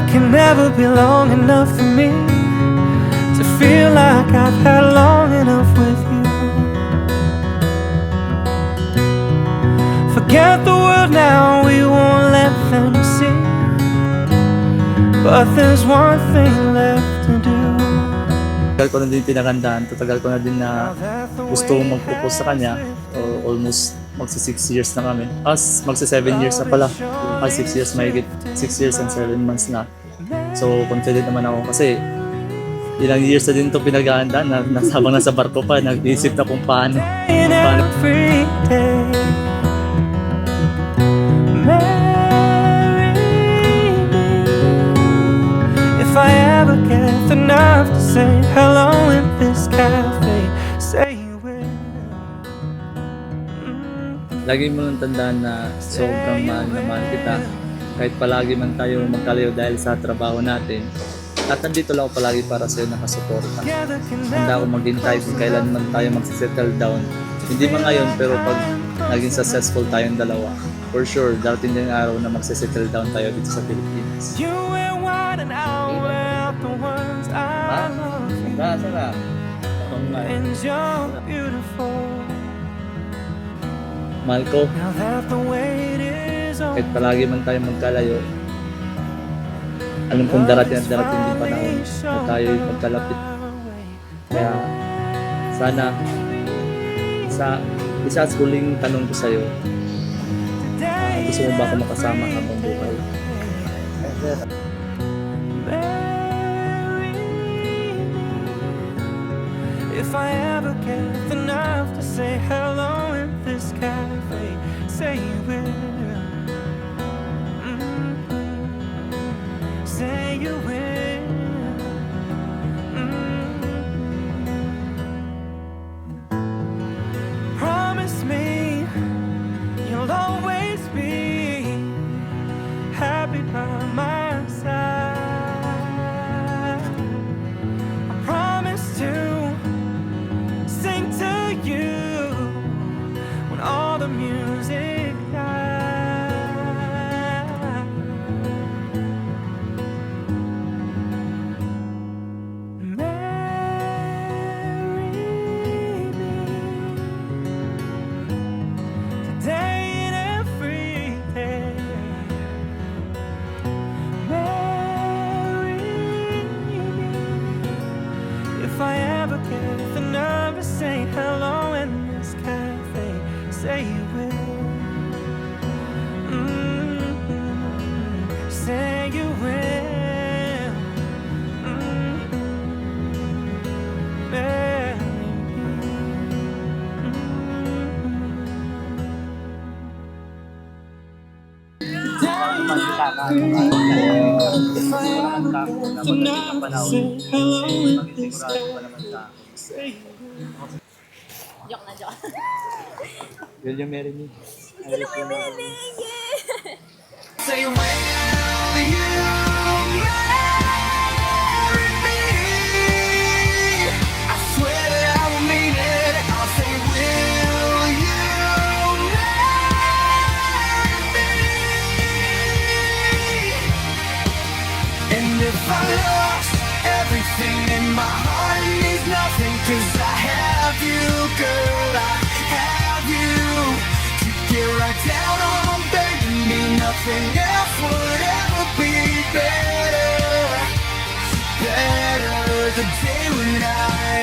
can never be long enough for me to feel like I've had long enough with you. Forget the world now, we won't let them see. But there's one thing left to do. Tagal ko na din pinagandaan, tagal ko na din na gusto mag-propose sa kanya. Almost magsi 6 years na kami. Magsi 7 years na pala. 6 years, mahigit 6 years and 7 months na. So confident naman ako kasi ilang years na din ito pinagandaan na habang nasa barko pa, nag-iisip na kung paano. If I ever get enough to say hello in this cafe, say you will. Lagi mo lang tandaan na sobrang mahal na mahal kita. Kahit palagi man tayo magkalayo dahil sa trabaho natin. At nandito lang ako palagi para sa'yo nakasuporta. Handa ako maghintay kung kailan man tayo magsisettle down. Hindi man ngayon pero pag naging successful tayong dalawa, for sure, darating din ang araw na magsisettle down tayo dito sa Pilipinas. You wear white and I'll wear the ones I love. Sarap. And you're beautiful. Mahal ko, Now that the wait is over, kahit palagi man tayo magkalayo, alam kong darating at darating din panahon na tayo magkalapit. Kaya sana isa sa huling tanong ko sa'yo, gusto mo ba ako makasama habang buhay? if I ever get enough to say hello in this cafe, say you will. Say you will. Promise me you'll always be happy by my side. I promise to sing to you when all the music dies. Marry me today and every day. Marry me if I ever get the nerve to say hello in this cafe, say you will. Say you will. Marry Joke na joke. Will you marry me? Will you marry me? Yeah! Say will you marry me? I swear that I will mean it. I'll say will you marry me? And if I lost everything in my heart means nothing, 'cause I have you, girl, I have you to get right down on, baby. Me, nothing else would ever be better, better. The day when I